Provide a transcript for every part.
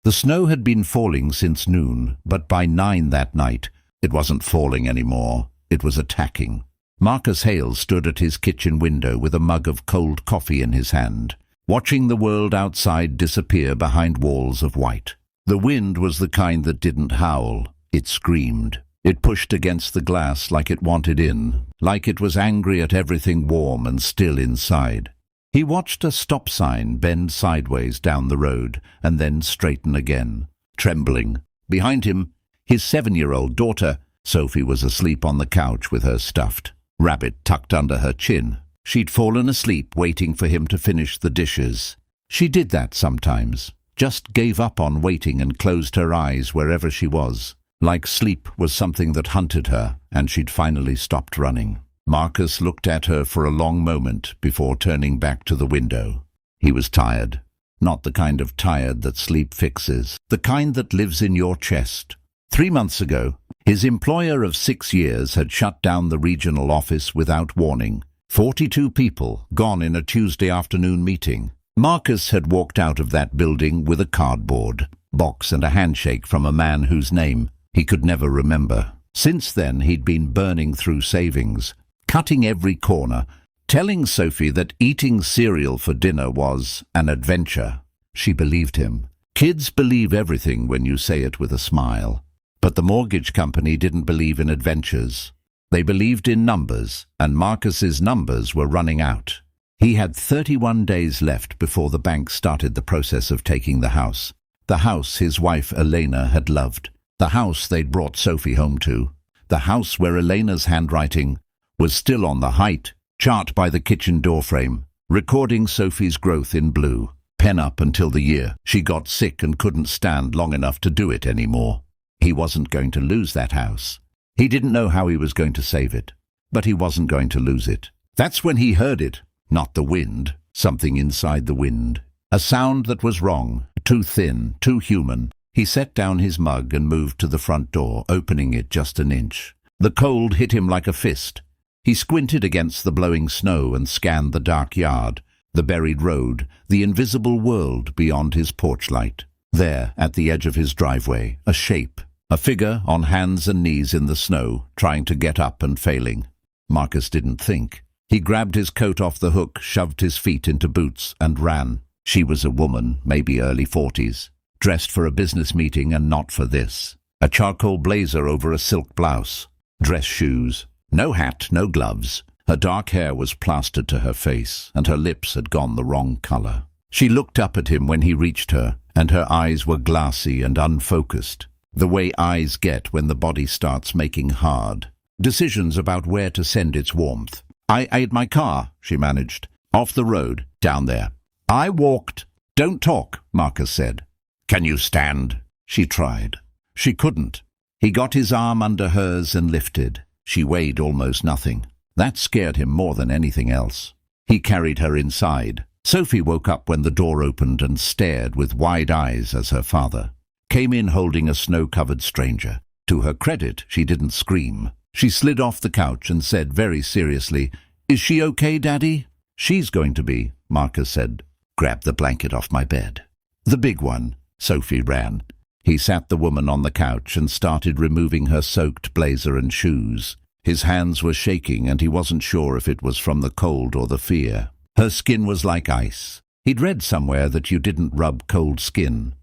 The snow had been falling since noon, but by 9 that night, it wasn't falling anymore. It was attacking. Marcus Hale stood at his kitchen window with a mug of cold coffee in his hand, watching the world outside disappear behind walls of white. The wind was the kind that didn't howl. It screamed. It pushed against the glass like it wanted in, like it was angry at everything warm and still inside. He watched a stop sign bend sideways down the road and then straighten again, trembling. Behind him, his 7-year-old daughter, Sophie, was asleep on the couch with her stuffed rabbit tucked under her chin. She'd fallen asleep waiting for him to finish the dishes. She did that sometimes, just gave up on waiting and closed her eyes wherever she was, like sleep was something that hunted her and she'd finally stopped running. Marcus looked at her for a long moment before turning back to the window. He was tired. Not the kind of tired that sleep fixes, the kind that lives in your chest. 3 months ago, his employer of 6 years had shut down the regional office without warning. 42 people gone in a Tuesday afternoon meeting. Marcus had walked out of that building with a cardboard box and a handshake from a man whose name he could never remember. Since then, he'd been burning through savings, cutting every corner, telling Sophie that eating cereal for dinner was an adventure. She believed him. Kids believe everything when you say it with a smile. But the mortgage company didn't believe in adventures. They believed in numbers, and Marcus's numbers were running out. He had 31 days left before the bank started the process of taking the house. The house his wife Elena had loved. The house they'd brought Sophie home to. The house where Elena's handwriting was still on the height chart by the kitchen doorframe, recording Sophie's growth in blue. Pen up until the year she got sick and couldn't stand long enough to do it anymore. He wasn't going to lose that house. He didn't know how he was going to save it, but he wasn't going to lose it. That's when he heard it, not the wind, something inside the wind. A sound that was wrong, too thin, too human. He set down his mug and moved to the front door, opening it just an inch. The cold hit him like a fist. He squinted against the blowing snow and scanned the dark yard, the buried road, the invisible world beyond his porch light. There, at the edge of his driveway, a shape. A figure on hands and knees in the snow, trying to get up and failing. Marcus didn't think. He grabbed his coat off the hook, shoved his feet into boots, and ran. She was a woman, maybe early 40s, dressed for a business meeting and not for this. A charcoal blazer over a silk blouse. Dress shoes. No hat, no gloves. Her dark hair was plastered to her face, and her lips had gone the wrong color. She looked up at him when he reached her, and her eyes were glassy and unfocused. The way eyes get when the body starts making hard decisions about where to send its warmth. I ate my car, she managed. Off the road, down there. I walked. Don't talk, Marcus said. Can you stand? She tried. She couldn't. He got his arm under hers and lifted. She weighed almost nothing. That scared him more than anything else. He carried her inside. Sophie woke up when the door opened and stared with wide eyes as her father came in holding a snow-covered stranger. To her credit, she didn't scream. She slid off the couch and said very seriously, "Is she okay, Daddy?" "She's going to be," Marcus said. "Grab the blanket off my bed." "The big one." Sophie ran. He sat the woman on the couch and started removing her soaked blazer and shoes. His hands were shaking and he wasn't sure if it was from the cold or the fear. Her skin was like ice. He'd read somewhere that you didn't rub cold skin.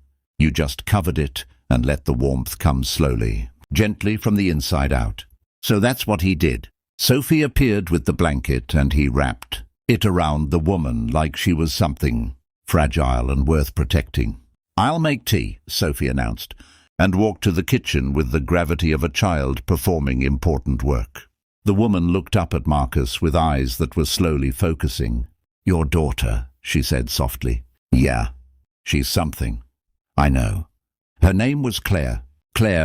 You just covered it and let the warmth come slowly, gently from the inside out. So that's what he did. Sophie appeared with the blanket and he wrapped it around the woman like she was something fragile and worth protecting. "I'll make tea," Sophie announced, and walked to the kitchen with the gravity of a child performing important work. The woman looked up at Marcus with eyes that were slowly focusing. "Your daughter," she said softly. "Yeah, she's something. I know." Her name was Claire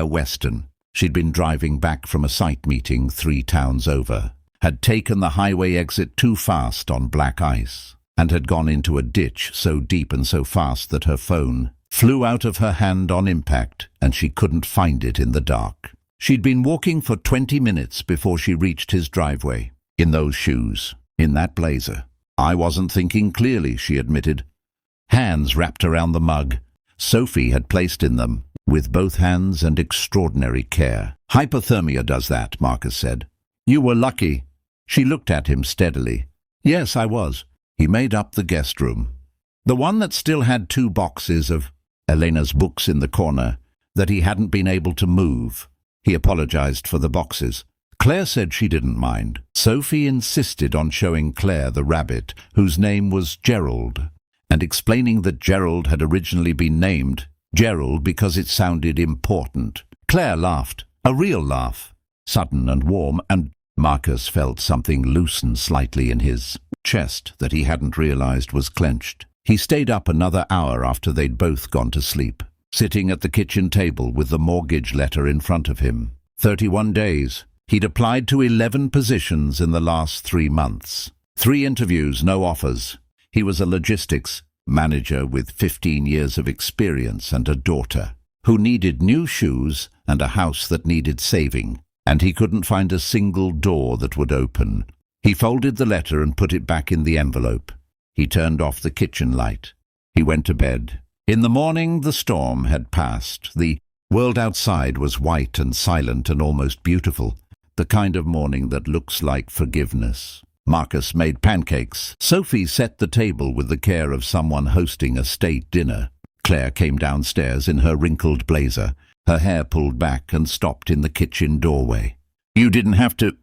Weston. She'd been driving back from a site meeting 3 towns over, had taken the highway exit too fast on black ice, and had gone into a ditch so deep and so fast that her phone flew out of her hand on impact and she couldn't find it in the dark. She'd been walking for 20 minutes before she reached his driveway, in those shoes, in that blazer. "I wasn't thinking clearly," she admitted. Hands wrapped around the mug, Sophie had placed in them, with both hands and extraordinary care. "Hypothermia does that," Marcus said. "You were lucky." She looked at him steadily. "Yes, I was." He made up the guest room. The one that still had 2 boxes of Elena's books in the corner that he hadn't been able to move. He apologized for the boxes. Claire said she didn't mind. Sophie insisted on showing Claire the rabbit, whose name was Gerald, and explaining that Gerald had originally been named Gerald because it sounded important. Claire laughed, a real laugh, sudden and warm, and Marcus felt something loosen slightly in his chest that he hadn't realized was clenched. He stayed up another hour after they'd both gone to sleep, sitting at the kitchen table with the mortgage letter in front of him. 31 days. He'd applied to 11 positions in the last 3 months. 3 interviews, no offers. He was a logistics manager with 15 years of experience and a daughter, who needed new shoes and a house that needed saving, and he couldn't find a single door that would open. He folded the letter and put it back in the envelope. He turned off the kitchen light. He went to bed. In the morning, the storm had passed. The world outside was white and silent and almost beautiful, the kind of morning that looks like forgiveness. Marcus made pancakes. Sophie set the table with the care of someone hosting a state dinner. Claire came downstairs in her wrinkled blazer, her hair pulled back, and stopped in the kitchen doorway. "You didn't have to—"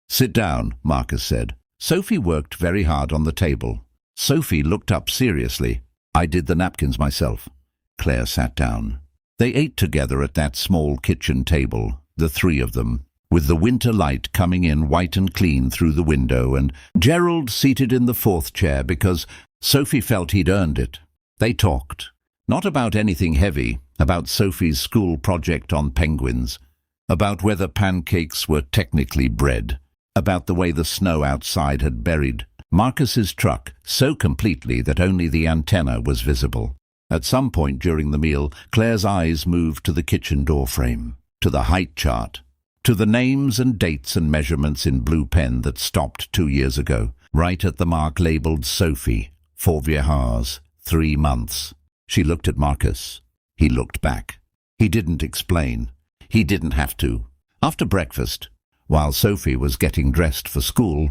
"Sit down," Marcus said. Sophie worked very hard on the table. Sophie looked up seriously. "I did the napkins myself." Claire sat down. They ate together at that small kitchen table, the 3 of them, with the winter light coming in white and clean through the window, and Gerald seated in the 4th chair because Sophie felt he'd earned it. They talked, not about anything heavy, about Sophie's school project on penguins, about whether pancakes were technically bread, about the way the snow outside had buried Marcus's truck so completely that only the antenna was visible. At some point during the meal, Claire's eyes moved to the kitchen doorframe, to the height chart, to the names and dates and measurements in blue pen that stopped 2 years ago, right at the mark labeled Sophie, 4 viajes, 3 months. She looked at Marcus. He looked back. He didn't explain. He didn't have to. After breakfast, while Sophie was getting dressed for school,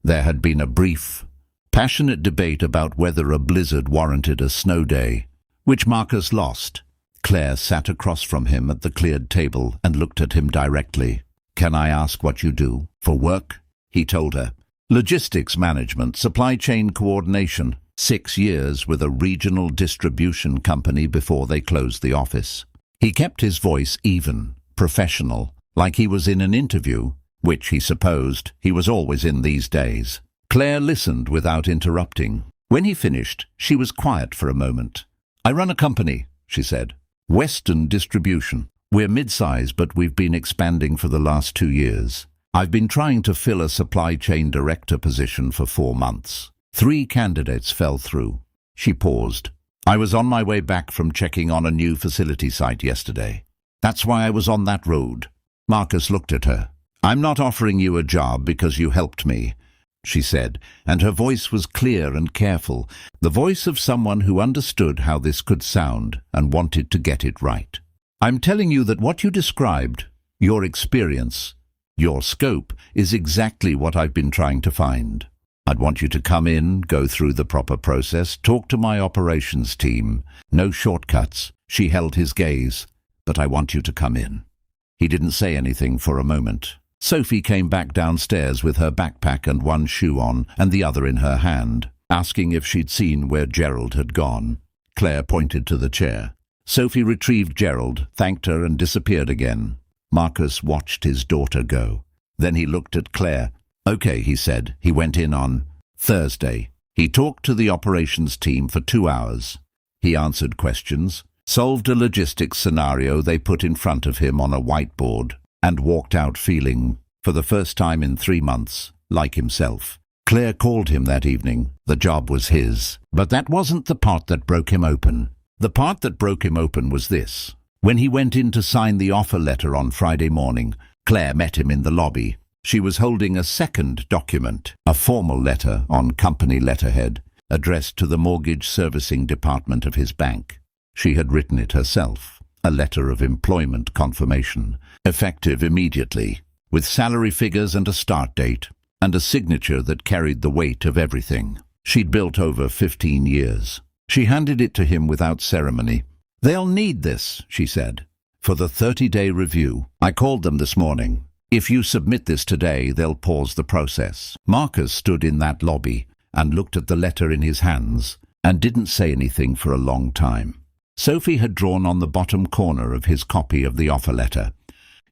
there had been a brief, passionate debate about whether a blizzard warranted a snow day, which Marcus lost. Claire sat across from him at the cleared table and looked at him directly. "Can I ask what you do? For work?" He told her. "Logistics management, supply chain coordination. 6 years with a regional distribution company before they closed the office." He kept his voice even, professional, like he was in an interview, which he supposed he was always in these days. Claire listened without interrupting. When he finished, she was quiet for a moment. "I run a company," she said. "Western Distribution. We're mid-size, but we've been expanding for the last 2 years. I've been trying to fill a supply chain director position for 4 months. 3 candidates fell through." She paused. "I was on my way back from checking on a new facility site yesterday. That's why I was on that road." Marcus looked at her. "I'm not offering you a job because you helped me," she said, and her voice was clear and careful, the voice of someone who understood how this could sound and wanted to get it right. "I'm telling you that what you described, your experience, your scope, is exactly what I've been trying to find. I'd want you to come in, go through the proper process, talk to my operations team. No shortcuts." She held his gaze. "But I want you to come in." He didn't say anything for a moment. Sophie came back downstairs with her backpack and 1 shoe on and the other in her hand, asking if she'd seen where Gerald had gone. Claire pointed to the chair. Sophie retrieved Gerald, thanked her, and disappeared again. Marcus watched his daughter go. Then he looked at Claire. "Okay," he said. He went in on Thursday. He talked to the operations team for 2 hours. He answered questions, solved a logistics scenario they put in front of him on a whiteboard, and walked out feeling, for the first time in 3 months, like himself. Claire called him that evening. The job was his. But that wasn't the part that broke him open. The part that broke him open was this. When he went in to sign the offer letter on Friday morning, Claire met him in the lobby. She was holding a second document, a formal letter on company letterhead, addressed to the mortgage servicing department of his bank. She had written it herself, a letter of employment confirmation, effective immediately, with salary figures and a start date, and a signature that carried the weight of everything she'd built over 15 years. She handed it to him without ceremony. "They'll need this," she said, "for the 30-day review. I called them this morning. If you submit this today, they'll pause the process." Marcus stood in that lobby and looked at the letter in his hands and didn't say anything for a long time. Sophie had drawn on the bottom corner of his copy of the offer letter.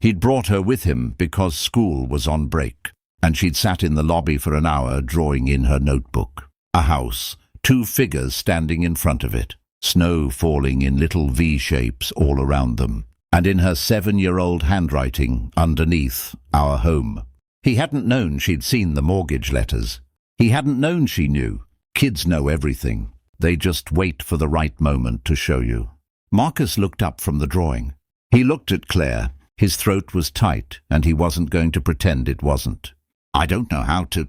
He'd brought her with him because school was on break, and she'd sat in the lobby for an hour drawing in her notebook. A house, 2 figures standing in front of it, snow falling in little V-shapes all around them, and in her 7-year-old handwriting, underneath, "Our home." He hadn't known she'd seen the mortgage letters. He hadn't known she knew. Kids know everything. They just wait for the right moment to show you. Marcus looked up from the drawing. He looked at Claire. His throat was tight, and he wasn't going to pretend it wasn't. "I don't know how to—"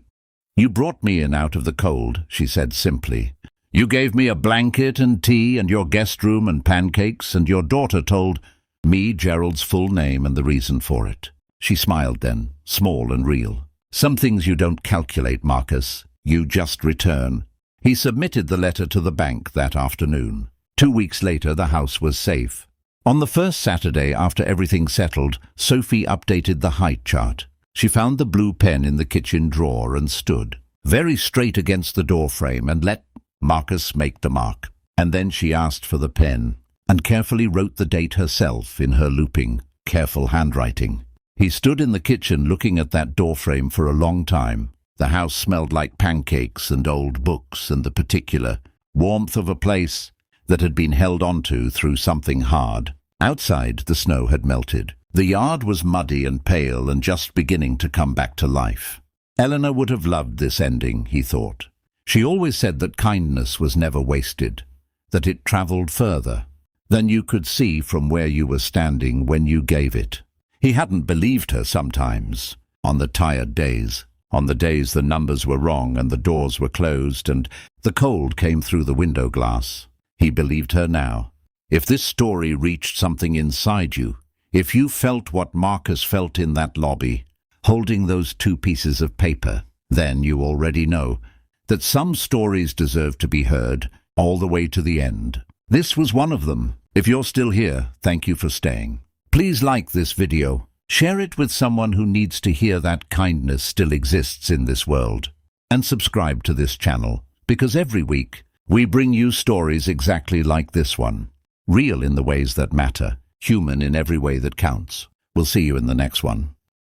"You brought me in out of the cold," she said simply. "You gave me a blanket and tea and your guest room and pancakes, and your daughter told me Gerald's full name and the reason for it." She smiled then, small and real. "Some things you don't calculate, Marcus. You just return." He submitted the letter to the bank that afternoon. 2 weeks later, the house was safe. On the first Saturday after everything settled, Sophie updated the height chart. She found the blue pen in the kitchen drawer and stood very straight against the doorframe and let Marcus make the mark. And then she asked for the pen and carefully wrote the date herself in her looping, careful handwriting. He stood in the kitchen looking at that doorframe for a long time. The house smelled like pancakes and old books and the particular warmth of a place that had been held onto through something hard. Outside, the snow had melted. The yard was muddy and pale and just beginning to come back to life. Eleanor would have loved this ending, he thought. She always said that kindness was never wasted, that it travelled further than you could see from where you were standing when you gave it. He hadn't believed her sometimes, on the tired days, on the days the numbers were wrong and the doors were closed and the cold came through the window glass. He believed her now. If this story reached something inside you, if you felt what Marcus felt in that lobby, holding those 2 pieces of paper, then you already know that some stories deserve to be heard all the way to the end. This was one of them. If you're still here, thank you for staying. Please like this video. Share it with someone who needs to hear that kindness still exists in this world. And subscribe to this channel, because every week we bring you stories exactly like this one. Real in the ways that matter, human in every way that counts. We'll see you in the next one.